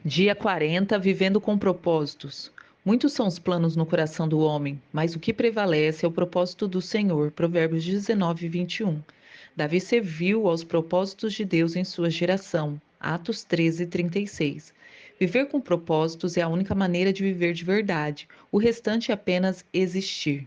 Dia 40, vivendo com propósitos. Muitos são os planos no coração do homem, mas o que prevalece é o propósito do Senhor. Provérbios 19, 21. Davi serviu aos propósitos de Deus em sua geração. Atos 13, 36. Viver com propósitos é a única maneira de viver de verdade. O restante é apenas existir.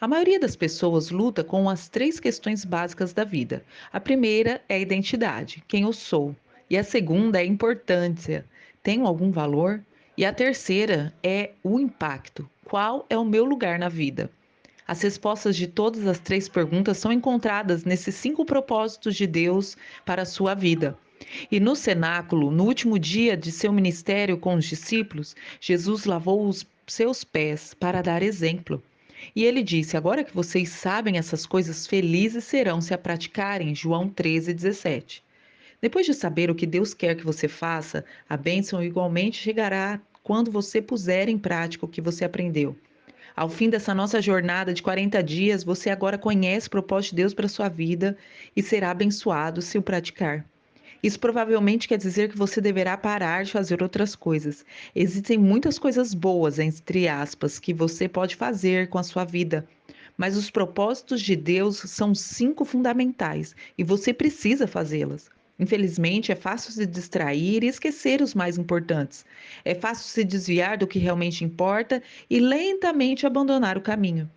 A maioria das pessoas luta com as três questões básicas da vida. A primeira é a identidade, quem eu sou. E a segunda é a importância, tenho algum valor? E a terceira é o impacto, qual é o meu lugar na vida? As respostas de todas as três perguntas são encontradas nesses cinco propósitos de Deus para a sua vida. E no cenáculo, no último dia de seu ministério com os discípulos, Jesus lavou os seus pés para dar exemplo. E ele disse: Agora que vocês sabem essas coisas, felizes serão se a praticarem. João 13, 17. Depois de saber o que Deus quer que você faça, a bênção igualmente chegará quando você puser em prática o que você aprendeu. Ao fim dessa nossa jornada de 40 dias, você agora conhece o propósito de Deus para a sua vida e será abençoado se o praticar. Isso provavelmente quer dizer que você deverá parar de fazer outras coisas. Existem muitas coisas boas, entre aspas, que você pode fazer com a sua vida, mas os propósitos de Deus são cinco fundamentais e você precisa fazê-las. Infelizmente, é fácil se distrair e esquecer os mais importantes. É fácil se desviar do que realmente importa e lentamente abandonar o caminho.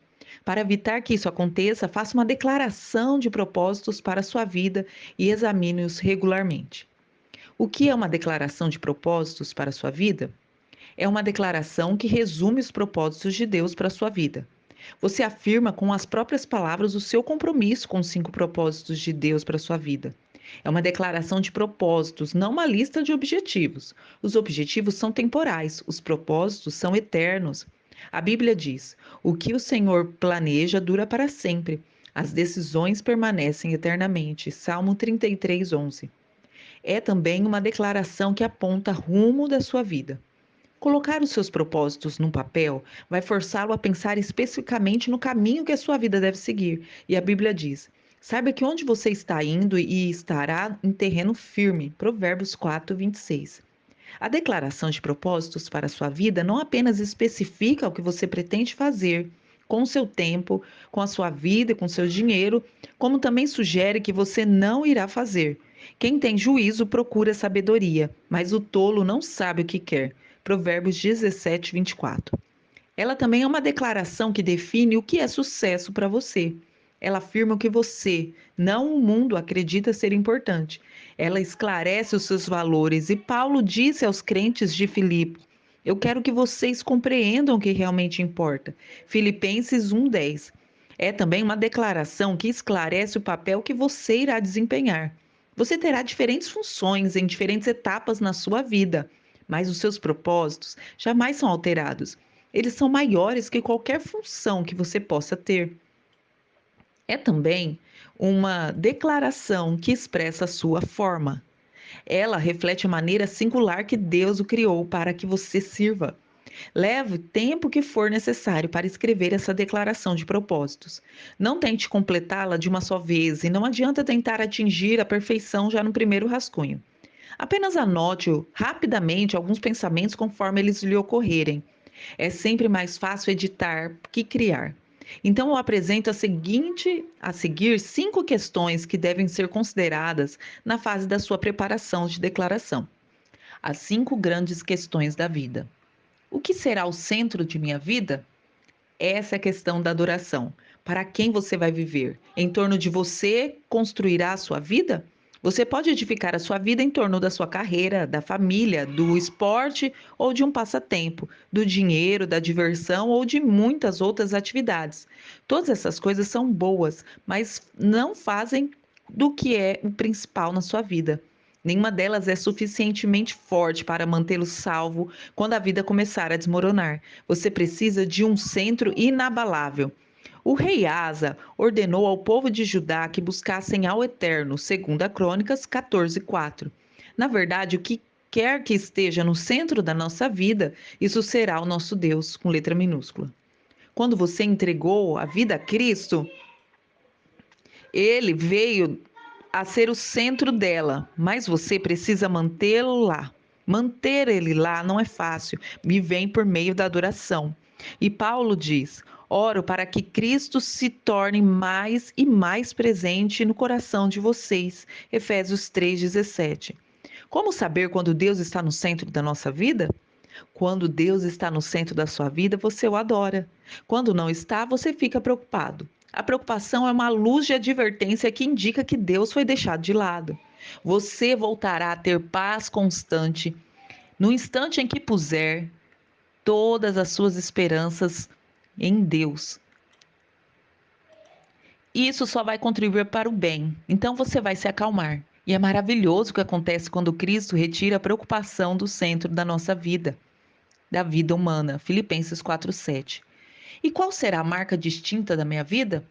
Para evitar que isso aconteça, faça uma declaração de propósitos para a sua vida e examine-os regularmente. O que é uma declaração de propósitos para a sua vida? É uma declaração que resume os propósitos de Deus para a sua vida. Você afirma com as próprias palavras o seu compromisso com os cinco propósitos de Deus para a sua vida. É uma declaração de propósitos, não uma lista de objetivos. Os objetivos são temporais, os propósitos são eternos. A Bíblia diz: o que o Senhor planeja dura para sempre. As decisões permanecem eternamente. Salmo 33, 11. É também uma declaração que aponta rumo da sua vida. Colocar os seus propósitos num papel vai forçá-lo a pensar especificamente no caminho que a sua vida deve seguir. E a Bíblia diz: saiba que onde você está indo e estará em terreno firme. Provérbios 4, 26. A declaração de propósitos para a sua vida não apenas especifica o que você pretende fazer com o seu tempo, com a sua vida e com seu dinheiro, como também sugere que você não irá fazer. Quem tem juízo procura sabedoria, mas o tolo não sabe o que quer. Provérbios 17, 24. Ela também é uma declaração que define o que é sucesso para você. Ela afirma o que você, não o mundo, acredita ser importante. Ela esclarece os seus valores e Paulo disse aos crentes de Filipe: Eu quero que vocês compreendam o que realmente importa. Filipenses 1:10. É também uma declaração que esclarece o papel que você irá desempenhar. Você terá diferentes funções em diferentes etapas na sua vida, mas os seus propósitos jamais são alterados. Eles são maiores que qualquer função que você possa ter. É também uma declaração que expressa a sua forma. Ela reflete a maneira singular que Deus o criou para que você sirva. Leve o tempo que for necessário para escrever essa declaração de propósitos. Não tente completá-la de uma só vez e não adianta tentar atingir a perfeição já no primeiro rascunho. Apenas anote rapidamente alguns pensamentos conforme eles lhe ocorrerem. É sempre mais fácil editar que criar. Então eu apresento a seguir 5 questões que devem ser consideradas na fase da sua preparação de declaração. As 5 grandes questões da vida. O que será o centro de minha vida? Essa é a questão da adoração. Para quem você vai viver? Em torno de você construirá a sua vida? Você pode edificar a sua vida em torno da sua carreira, da família, do esporte ou de um passatempo, do dinheiro, da diversão ou de muitas outras atividades. Todas essas coisas são boas, mas não fazem do que é o principal na sua vida. Nenhuma delas é suficientemente forte para mantê-lo salvo quando a vida começar a desmoronar. Você precisa de um centro inabalável. O rei Asa ordenou ao povo de Judá que buscassem ao Eterno, segundo a Crônicas 14:4. Na verdade, o que quer que esteja no centro da nossa vida, isso será o nosso Deus, com letra minúscula. Quando você entregou a vida a Cristo, ele veio a ser o centro dela, mas você precisa mantê-lo lá. Manter ele lá não é fácil, me vem por meio da adoração. E Paulo diz: oro para que Cristo se torne mais e mais presente no coração de vocês. Efésios 3,17. Como saber quando Deus está no centro da nossa vida? Quando Deus está no centro da sua vida, você o adora. Quando não está, você fica preocupado. A preocupação é uma luz de advertência que indica que Deus foi deixado de lado. Você voltará a ter paz constante no instante em que puser todas as suas esperanças em Deus. Isso só vai contribuir para o bem. Então você vai se acalmar. E é maravilhoso o que acontece quando Cristo retira a preocupação do centro da nossa vida, da vida humana. Filipenses 4:7. E qual será a marca distinta da minha vida?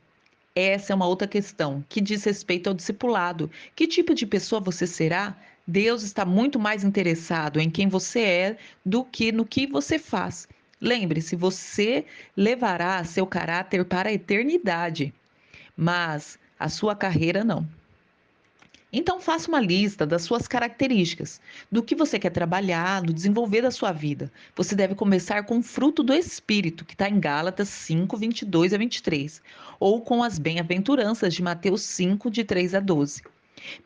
Essa é uma outra questão que diz respeito ao discipulado. Que tipo de pessoa você será? Deus está muito mais interessado em quem você é do que no que você faz. Lembre-se, você levará seu caráter para a eternidade, mas a sua carreira não. Então faça uma lista das suas características, do que você quer trabalhar, do desenvolver da sua vida. Você deve começar com o fruto do Espírito, que está em Gálatas 5, 22 a 23, ou com as bem-aventuranças de Mateus 5, de 3 a 12.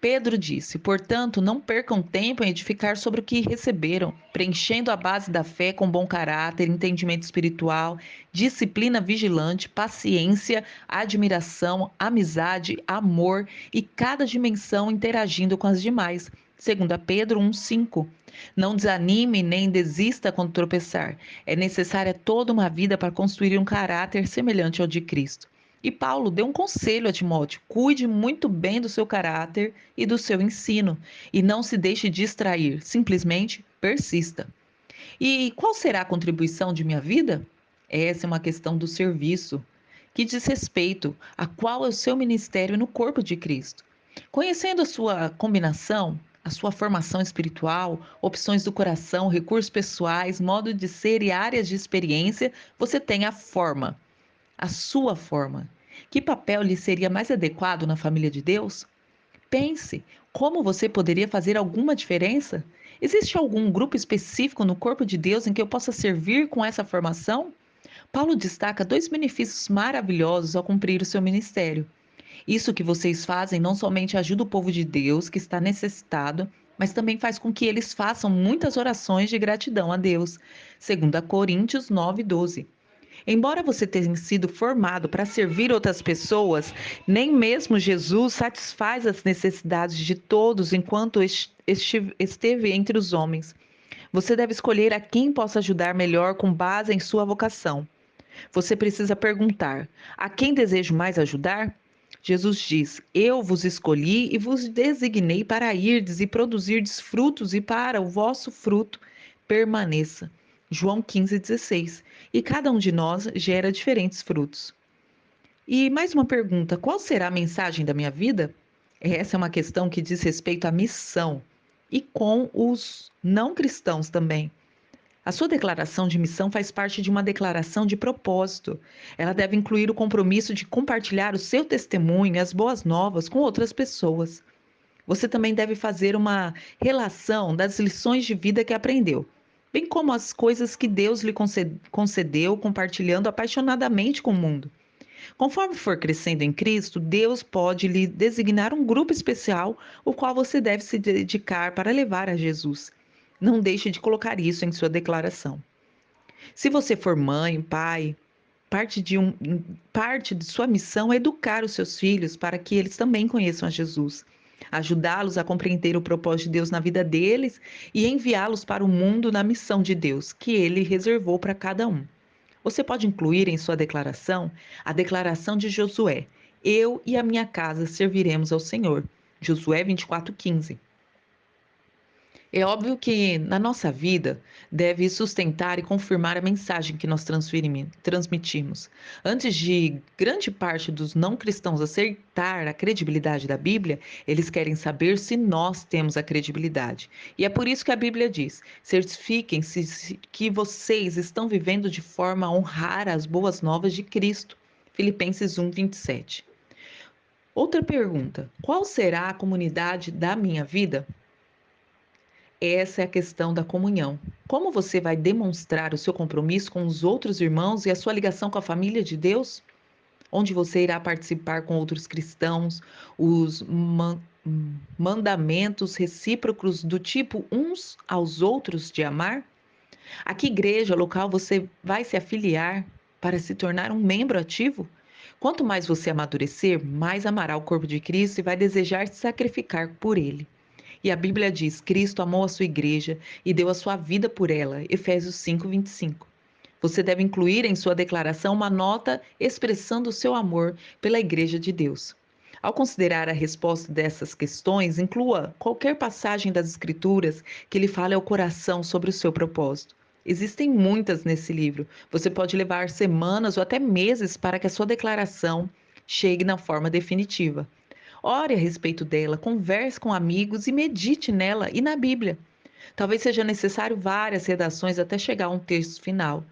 Pedro disse: portanto, não percam tempo em edificar sobre o que receberam, preenchendo a base da fé com bom caráter, entendimento espiritual, disciplina vigilante, paciência, admiração, amizade, amor e cada dimensão interagindo com as demais. 2 Pedro 1,5. Não desanime nem desista quando tropeçar. É necessária toda uma vida para construir um caráter semelhante ao de Cristo. E Paulo deu um conselho a Timóteo: cuide muito bem do seu caráter e do seu ensino, e não se deixe distrair, simplesmente persista. E qual será a contribuição de minha vida? Essa é uma questão do serviço, que diz respeito a qual é o seu ministério no corpo de Cristo. Conhecendo a sua combinação, a sua formação espiritual, opções do coração, recursos pessoais, modo de ser e áreas de experiência, você tem a sua forma. Que papel lhe seria mais adequado na família de Deus? Pense, como você poderia fazer alguma diferença? Existe algum grupo específico no corpo de Deus em que eu possa servir com essa formação? Paulo destaca dois benefícios maravilhosos ao cumprir o seu ministério. Isso que vocês fazem não somente ajuda o povo de Deus que está necessitado, mas também faz com que eles façam muitas orações de gratidão a Deus. 2 Coríntios 9:12. Embora você tenha sido formado para servir outras pessoas, nem mesmo Jesus satisfaz as necessidades de todos enquanto esteve entre os homens. Você deve escolher a quem possa ajudar melhor com base em sua vocação. Você precisa perguntar: a quem desejo mais ajudar? Jesus diz: eu vos escolhi e vos designei para irdes e produzirdes frutos, e para o vosso fruto permaneça. João 15:16. E cada um de nós gera diferentes frutos. E mais uma pergunta: qual será a mensagem da minha vida? Essa é uma questão que diz respeito à missão e com os não cristãos também. A sua declaração de missão faz parte de uma declaração de propósito. Ela deve incluir o compromisso de compartilhar o seu testemunho e as boas novas com outras pessoas. Você também deve fazer uma relação das lições de vida que aprendeu, bem como as coisas que Deus lhe concedeu, compartilhando apaixonadamente com o mundo. Conforme for crescendo em Cristo, Deus pode lhe designar um grupo especial, o qual você deve se dedicar para levar a Jesus. Não deixe de colocar isso em sua declaração. Se você for mãe, pai, parte de sua missão é educar os seus filhos para que eles também conheçam a Jesus, ajudá-los a compreender o propósito de Deus na vida deles e enviá-los para o mundo na missão de Deus que ele reservou para cada um. Você pode incluir em sua declaração a declaração de Josué: eu e a minha casa serviremos ao Senhor. Josué 24:15. É óbvio que na nossa vida deve sustentar e confirmar a mensagem que nós transmitimos. Antes de grande parte dos não cristãos aceitar a credibilidade da Bíblia, eles querem saber se nós temos a credibilidade. E é por isso que a Bíblia diz: certifiquem-se que vocês estão vivendo de forma a honrar as boas novas de Cristo. Filipenses 1:27. Outra pergunta: qual será a comunidade da minha vida? Essa é a questão da comunhão. Como você vai demonstrar o seu compromisso com os outros irmãos e a sua ligação com a família de Deus? Onde você irá participar com outros cristãos, os mandamentos recíprocos do tipo uns aos outros de amar? A que igreja local você vai se afiliar para se tornar um membro ativo? Quanto mais você amadurecer, mais amará o corpo de Cristo e vai desejar se sacrificar por ele. E a Bíblia diz: Cristo amou a sua igreja e deu a sua vida por ela. Efésios 5:25. Você deve incluir em sua declaração uma nota expressando o seu amor pela Igreja de Deus. Ao considerar a resposta dessas questões, inclua qualquer passagem das Escrituras que lhe fale ao coração sobre o seu propósito. Existem muitas nesse livro. Você pode levar semanas ou até meses para que a sua declaração chegue na forma definitiva. Ore a respeito dela, converse com amigos e medite nela e na Bíblia. Talvez seja necessário várias redações até chegar a um texto final.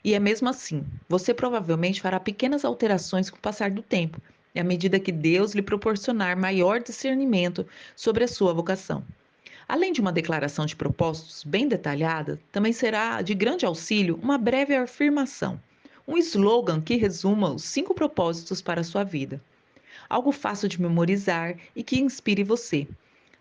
E é mesmo assim, você provavelmente fará pequenas alterações com o passar do tempo, e à medida que Deus lhe proporcionar maior discernimento sobre a sua vocação. Além de uma declaração de propósitos bem detalhada, também será de grande auxílio uma breve afirmação, um slogan que resuma os 5 propósitos para a sua vida. Algo fácil de memorizar e que inspire você.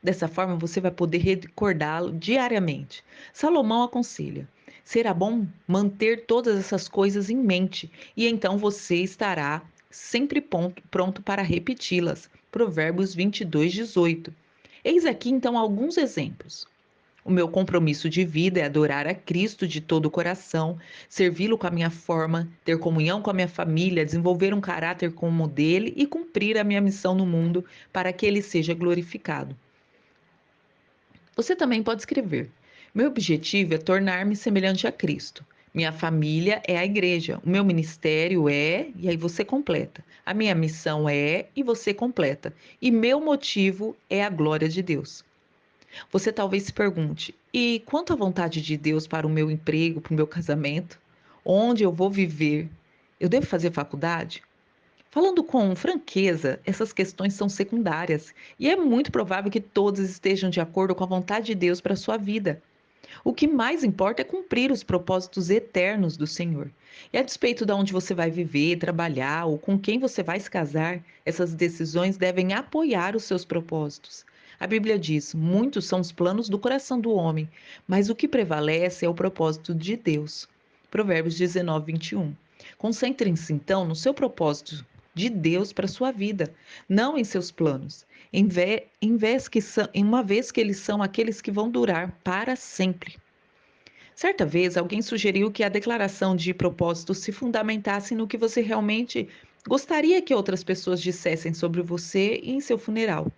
Dessa forma, você vai poder recordá-lo diariamente. Salomão aconselha: será bom manter todas essas coisas em mente, e então você estará sempre pronto para repeti-las. Provérbios 22:18. Eis aqui então alguns exemplos. O meu compromisso de vida é adorar a Cristo de todo o coração, servi-lo com a minha forma, ter comunhão com a minha família, desenvolver um caráter como o dele e cumprir a minha missão no mundo para que ele seja glorificado. Você também pode escrever: meu objetivo é tornar-me semelhante a Cristo. Minha família é a igreja. O meu ministério é, e aí você completa. A minha missão é, e você completa. E meu motivo é a glória de Deus. Você talvez se pergunte: e quanto à vontade de Deus para o meu emprego, para o meu casamento? Onde eu vou viver? Eu devo fazer faculdade? Falando com franqueza, essas questões são secundárias e é muito provável que todos estejam de acordo com a vontade de Deus para a sua vida. O que mais importa é cumprir os propósitos eternos do Senhor. E a despeito de onde você vai viver, trabalhar ou com quem você vai se casar, essas decisões devem apoiar os seus propósitos. A Bíblia diz: muitos são os planos do coração do homem, mas o que prevalece é o propósito de Deus. Provérbios 19:21. Concentrem-se então no seu propósito de Deus para a sua vida, não em seus planos, uma vez que eles são aqueles que vão durar para sempre. Certa vez, alguém sugeriu que a declaração de propósito se fundamentasse no que você realmente gostaria que outras pessoas dissessem sobre você em seu funeral.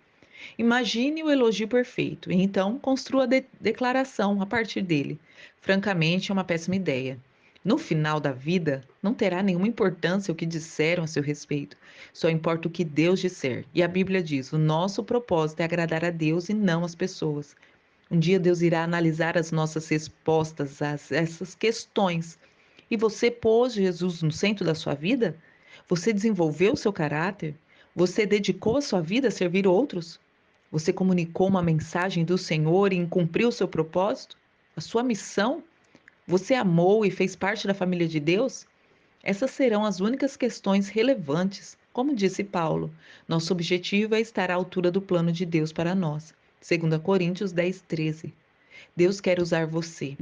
Imagine o elogio perfeito e então construa a declaração a partir dele. Francamente, é uma péssima ideia. No final da vida, não terá nenhuma importância o que disseram a seu respeito. Só importa o que Deus disser. E a Bíblia diz: o nosso propósito é agradar a Deus e não as pessoas. Um dia Deus irá analisar as nossas respostas a essas questões. E você pôs Jesus no centro da sua vida? Você desenvolveu o seu caráter? Você dedicou a sua vida a servir outros? Você comunicou uma mensagem do Senhor e cumpriu o seu propósito? A sua missão? Você amou e fez parte da família de Deus? Essas serão as únicas questões relevantes. Como disse Paulo, nosso objetivo é estar à altura do plano de Deus para nós. 2 Coríntios 10:13. Deus quer usar você.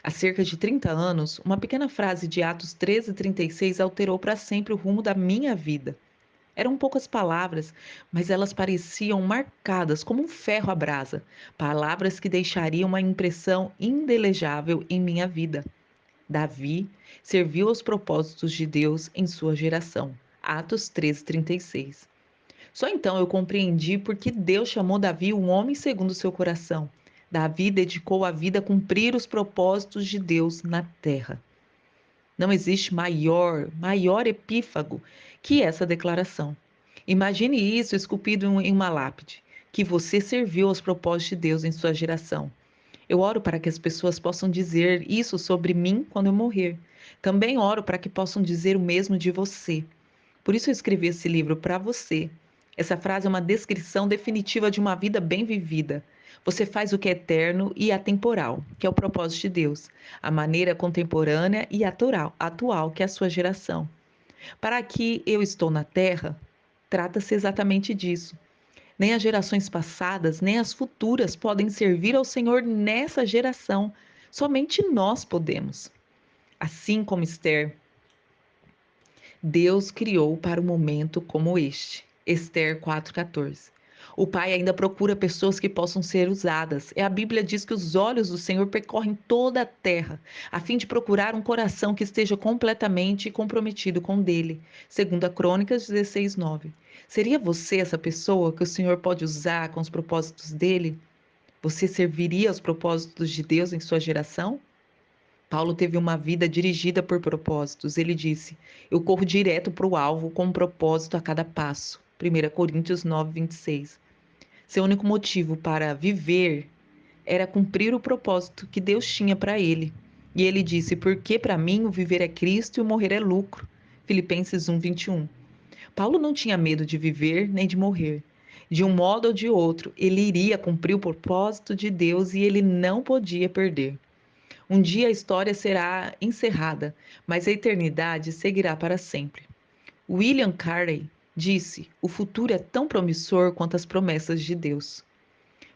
Há cerca de 30 anos, uma pequena frase de Atos 13:36 alterou para sempre o rumo da minha vida. Eram poucas palavras, mas elas pareciam marcadas como um ferro à brasa, palavras que deixariam uma impressão indelejável em minha vida. Davi serviu aos propósitos de Deus em sua geração. Atos 13:36. Só então eu compreendi por que Deus chamou Davi um homem segundo o seu coração. Davi dedicou a vida a cumprir os propósitos de Deus na terra. Não existe maior epífago que essa declaração. Imagine isso esculpido em uma lápide, que você serviu aos propósitos de Deus em sua geração. Eu oro para que as pessoas possam dizer isso sobre mim quando eu morrer. Também oro para que possam dizer o mesmo de você. Por isso eu escrevi esse livro para você. Essa frase é uma descrição definitiva de uma vida bem vivida. Você faz o que é eterno e atemporal, que é o propósito de Deus, a maneira contemporânea e atual, que é a sua geração. Para que eu estou na terra, trata-se exatamente disso. Nem as gerações passadas, nem as futuras podem servir ao Senhor nessa geração. Somente nós podemos. Assim como Esther, Deus criou para um momento como este. Esther 4,14. O Pai ainda procura pessoas que possam ser usadas. A Bíblia diz que os olhos do Senhor percorrem toda a terra, a fim de procurar um coração que esteja completamente comprometido com dele. Segunda Crônicas 16:9. Seria você essa pessoa que o Senhor pode usar com os propósitos dele? Você serviria aos propósitos de Deus em sua geração? Paulo teve uma vida dirigida por propósitos. Ele disse: Eu corro direto para o alvo com um propósito a cada passo. 1 Coríntios 9:26. Seu único motivo para viver era cumprir o propósito que Deus tinha para ele. E ele disse: Porque para mim o viver é Cristo e o morrer é lucro. Filipenses 1:21. Paulo não tinha medo de viver nem de morrer. De um modo ou de outro, ele iria cumprir o propósito de Deus e ele não podia perder. Um dia a história será encerrada, mas a eternidade seguirá para sempre. William Carey disse: O futuro é tão promissor quanto as promessas de Deus.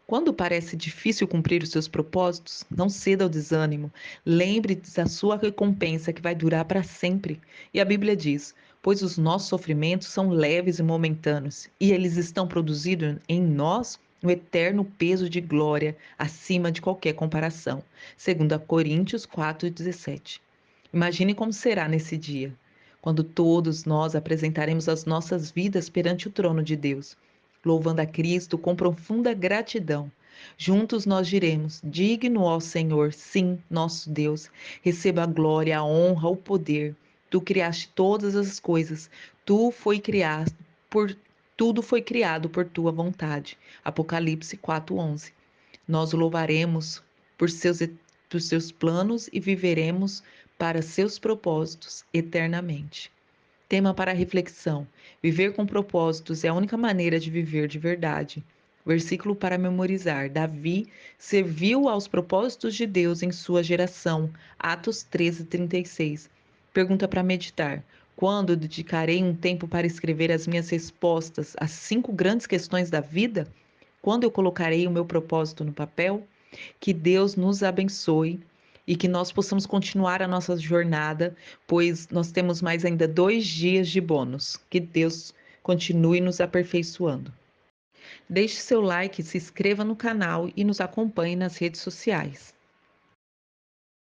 Quando parece difícil cumprir os seus propósitos, não ceda ao desânimo. Lembre-se da sua recompensa que vai durar para sempre. E a Bíblia diz: Pois os nossos sofrimentos são leves e momentâneos, e eles estão produzindo em nós um eterno peso de glória acima de qualquer comparação. 2 Coríntios 4:17. Imagine como será nesse dia, quando todos nós apresentaremos as nossas vidas perante o trono de Deus, louvando a Cristo com profunda gratidão. Juntos nós diremos: Digno ao Senhor, sim, nosso Deus, receba a glória, a honra, o poder. Tu criaste todas as coisas, tu foi criado por tudo foi criado por tua vontade. Apocalipse 4:11. Nós o louvaremos por seus planos e viveremos para seus propósitos eternamente. Tema para reflexão: viver com propósitos é a única maneira de viver de verdade. Versículo para memorizar: Davi serviu aos propósitos de Deus em sua geração. Atos 13:36. Pergunta para meditar: quando dedicarei um tempo para escrever as minhas respostas às 5 grandes questões da vida? Quando eu colocarei o meu propósito no papel? Que Deus nos abençoe e que nós possamos continuar a nossa jornada, pois nós temos mais ainda 2 dias de bônus. Que Deus continue nos aperfeiçoando. Deixe seu like, se inscreva no canal e nos acompanhe nas redes sociais.